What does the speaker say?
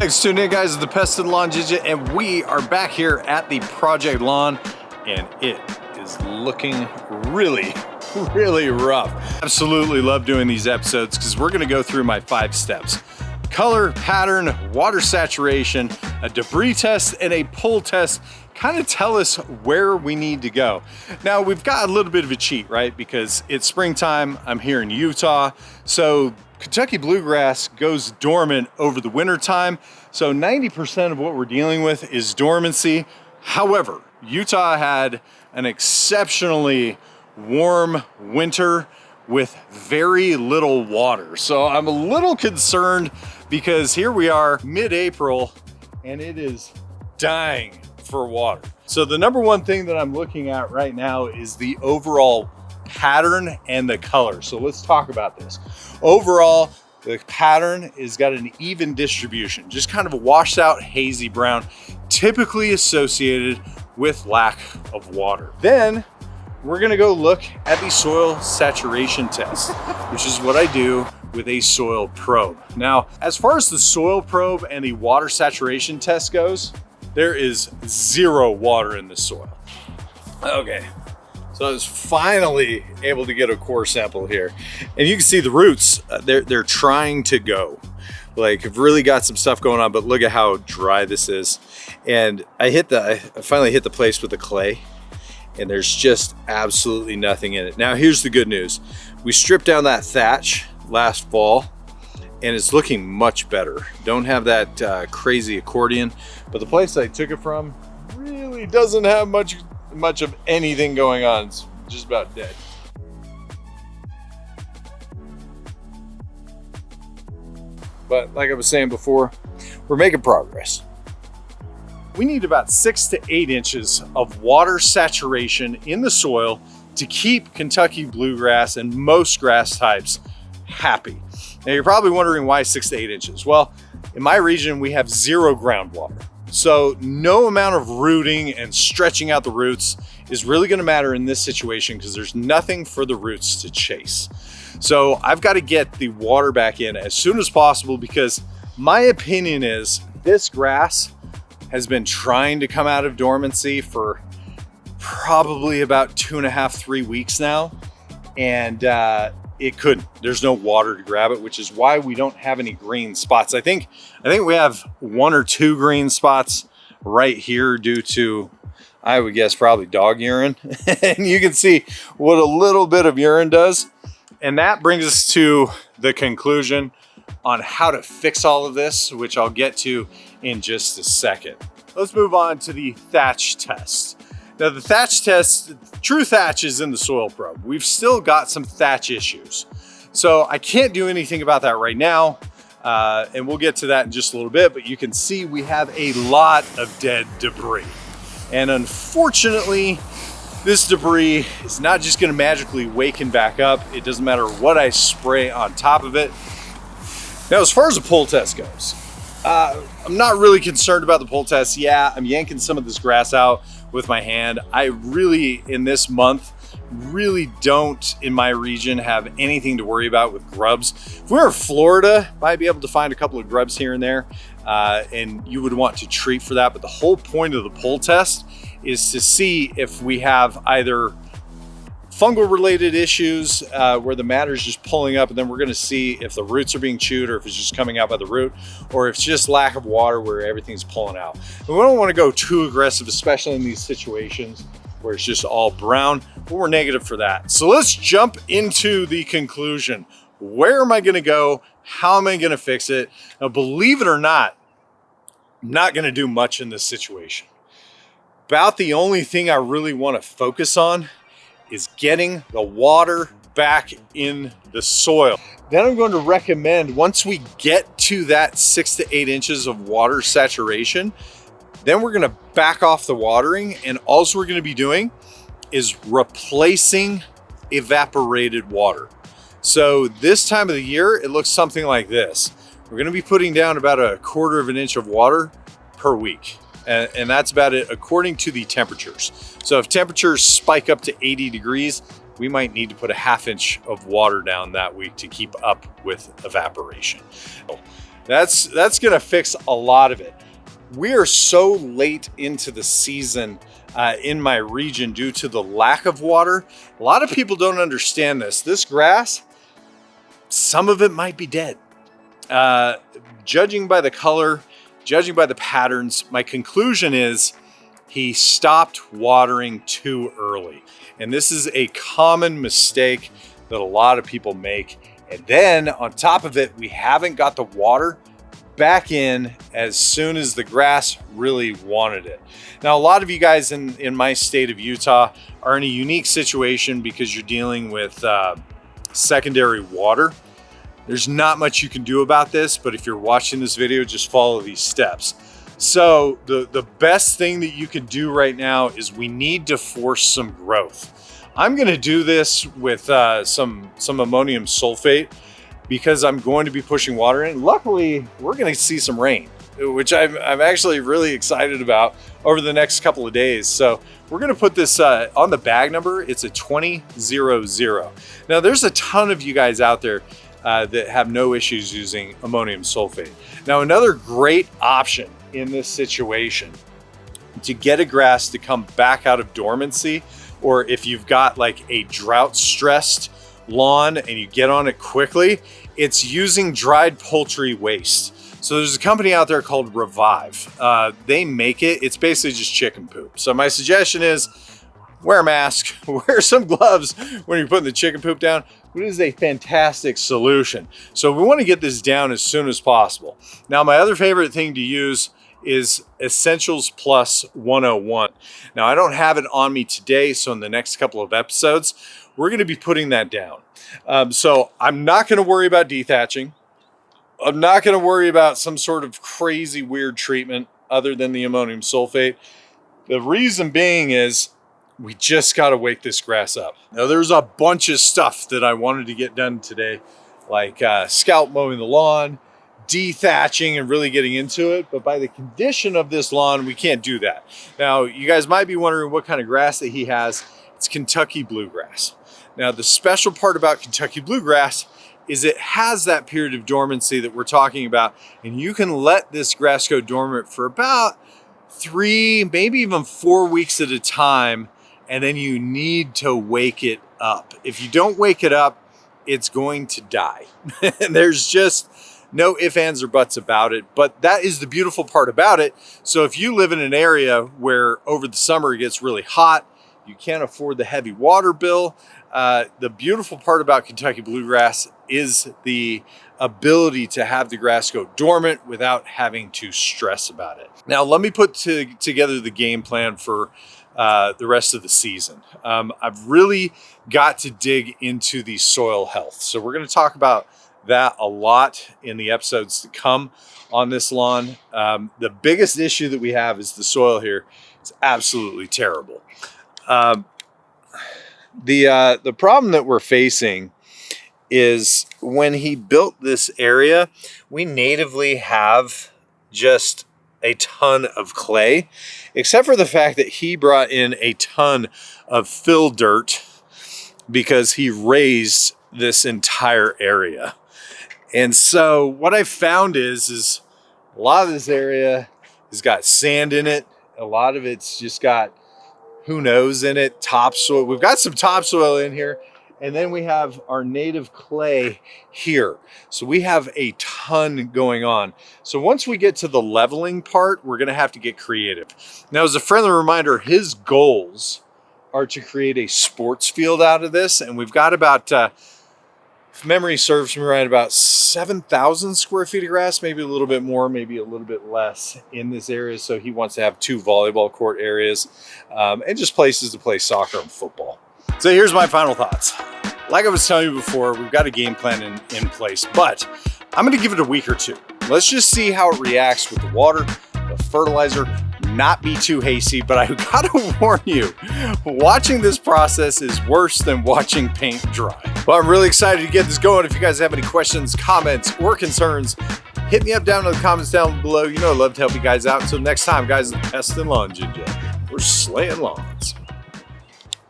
Thanks for tuning in, guys. It's the Pest and Lawn Ginja, and we are back here at the project lawn, and it is looking really rough. Absolutely love doing these episodes because we're going to go through my 5 steps: color, pattern, water saturation, a debris test, and a pull test. Kind of tell us where we need to go. Now, we've got a little bit of a cheat, right? Because it's springtime, I'm here in Utah, so Kentucky bluegrass goes dormant over the winter time. So 90% of what we're dealing with is dormancy. However, Utah had an exceptionally warm winter with very little water. So I'm a little concerned because here we are mid-April and it is dying for water. So the number one thing that I'm looking at right now is the overall pattern and the color. So let's talk about this. Overall, the pattern has got an even distribution, just kind of a washed out hazy brown, typically associated with lack of water. Then we're gonna go look at the soil saturation test, which is what I do with a soil probe. Now, as far as the soil probe and the water saturation test goes, there is 0 water in the soil. Okay. So I was finally able to get a core sample here. And you can see the roots, they're trying to go. Like, I've really got some stuff going on, but look at how dry this is. And I finally hit the place with the clay, and there's just absolutely nothing in it. Now, here's the good news. We stripped down that thatch last fall, and it's looking much better. Don't have that crazy accordion, but the place I took it from really doesn't have much of anything going on. It's just about dead. But like I was saying before, we're making progress. We need about 6 to 8 inches of water saturation in the soil to keep Kentucky bluegrass and most grass types happy. Now you're probably wondering why 6 to 8 inches. Well, in my region, we have 0 groundwater. So no amount of rooting and stretching out the roots is really going to matter in this situation because there's nothing for the roots to chase. So I've got to get the water back in as soon as possible because my opinion is this grass has been trying to come out of dormancy for probably about 2.5 to 3 weeks now. And it couldn't. There's no water to grab it, which is why we don't have any green spots. I think we have 1 or 2 green spots right here due to, I would guess, probably dog urine. And you can see what a little bit of urine does. And that brings us to the conclusion on how to fix all of this, which I'll get to in just a second. Let's move on to the thatch test. Now the thatch test, true thatch is in the soil probe. We've still got some thatch issues. So I can't do anything about that right now. And we'll get to that in just a little bit, but you can see we have a lot of dead debris. And unfortunately, this debris is not just gonna magically waken back up. It doesn't matter what I spray on top of it. Now, as far as the pull test goes, I'm not really concerned about the pull test. Yeah, I'm yanking some of this grass out with my hand. I really, in this month, really don't, in my region, have anything to worry about with grubs. If we were in Florida, might be able to find a couple of grubs here and there, and you would want to treat for that. But the whole point of the pull test is to see if we have either fungal related issues where the matter is just pulling up, and then we're going to see if the roots are being chewed or if it's just coming out by the root, or if it's just lack of water where everything's pulling out. And we don't want to go too aggressive, especially in these situations where it's just all brown, but we're negative for that. So let's jump into the conclusion. Where am I going to go? How am I going to fix it? Now, believe it or not, I'm not going to do much in this situation. About the only thing I really want to focus on is getting the water back in the soil. Then I'm going to recommend, once we get to that 6 to 8 inches of water saturation, then we're going to back off the watering, and all we're going to be doing is replacing evaporated water. So this time of the year, it looks something like this. We're going to be putting down about 1/4 inch of water per week. And that's about it according to the temperatures. So if temperatures spike up to 80 degrees, we might need to put 1/2 inch of water down that week to keep up with evaporation. That's gonna fix a lot of it. We are so late into the season in my region due to the lack of water. A lot of people don't understand this. This grass, some of it might be dead. Judging by the color, judging by the patterns, my conclusion is he stopped watering too early. And this is a common mistake that a lot of people make. And then on top of it, we haven't got the water back in as soon as the grass really wanted it. Now, a lot of you guys in my state of Utah are in a unique situation because you're dealing with secondary water. There's not much you can do about this, but if you're watching this video, just follow these steps. So the best thing that you can do right now is we need to force some growth. I'm gonna do this with some ammonium sulfate because I'm going to be pushing water in. Luckily, we're gonna see some rain, which I'm actually really excited about over the next couple of days. So we're gonna put this on the bag number. It's a 2000. Now there's a ton of you guys out there that have no issues using ammonium sulfate. Now, another great option in this situation to get a grass to come back out of dormancy, or if you've got like a drought stressed lawn and you get on it quickly, it's using dried poultry waste. So there's a company out there called Revive. They make it. It's basically just chicken poop. So my suggestion is wear a mask, wear some gloves when you're putting the chicken poop down. It is a fantastic solution. So we want to get this down as soon as possible. Now, my other favorite thing to use is Essentials Plus 101. Now, I don't have it on me today, so in the next couple of episodes, we're going to be putting that down. So I'm not going to worry about dethatching. I'm not going to worry about some sort of crazy weird treatment other than the ammonium sulfate. The reason being is we just got to wake this grass up. Now, there's a bunch of stuff that I wanted to get done today, like scalp mowing the lawn, dethatching, and really getting into it. But by the condition of this lawn, we can't do that. Now, you guys might be wondering what kind of grass that he has. It's Kentucky Bluegrass. Now, the special part about Kentucky Bluegrass is it has that period of dormancy that we're talking about, and you can let this grass go dormant for about 3, maybe even 4 weeks at a time, and then you need to wake it up. If you don't wake it up, it's going to die. And there's just no ifs, ands, or buts about it, but that is the beautiful part about it. So if you live in an area where over the summer it gets really hot, you can't afford the heavy water bill, the beautiful part about Kentucky Bluegrass is the ability to have the grass go dormant without having to stress about it. Now, let me put together the game plan for the rest of the season. I've really got to dig into the soil health. So we're going to talk about that a lot in the episodes to come on this lawn. The biggest issue that we have is the soil here is absolutely terrible. The problem that we're facing is when he built this area, we natively have just a ton of clay, except for the fact that he brought in a ton of fill dirt because he raised this entire area. And so what I found is a lot of this area has got sand in it. A lot of it's just got who knows in it, topsoil. We've got some topsoil in here, and then we have our native clay here. So we have a ton going on. So once we get to the leveling part, we're gonna have to get creative. Now, as a friendly reminder, his goals are to create a sports field out of this, and we've got about, if memory serves me right, about 7,000 square feet of grass, maybe a little bit more, maybe a little bit less in this area. So he wants to have 2 volleyball court areas and just places to play soccer and football. So here's my final thoughts. Like I was telling you before, we've got a game plan in place, but I'm going to give it a week or 2. Let's just see how it reacts with the water, the fertilizer. Not be too hasty, but I gotta warn you, watching this process is worse than watching paint dry. Well, I'm really excited to get this going. If you guys have any questions, comments, or concerns, hit me up down in the comments down below. You know I'd love to help you guys out. Until next time, guys, Pest and Lawn Ginja. We're slaying lawns.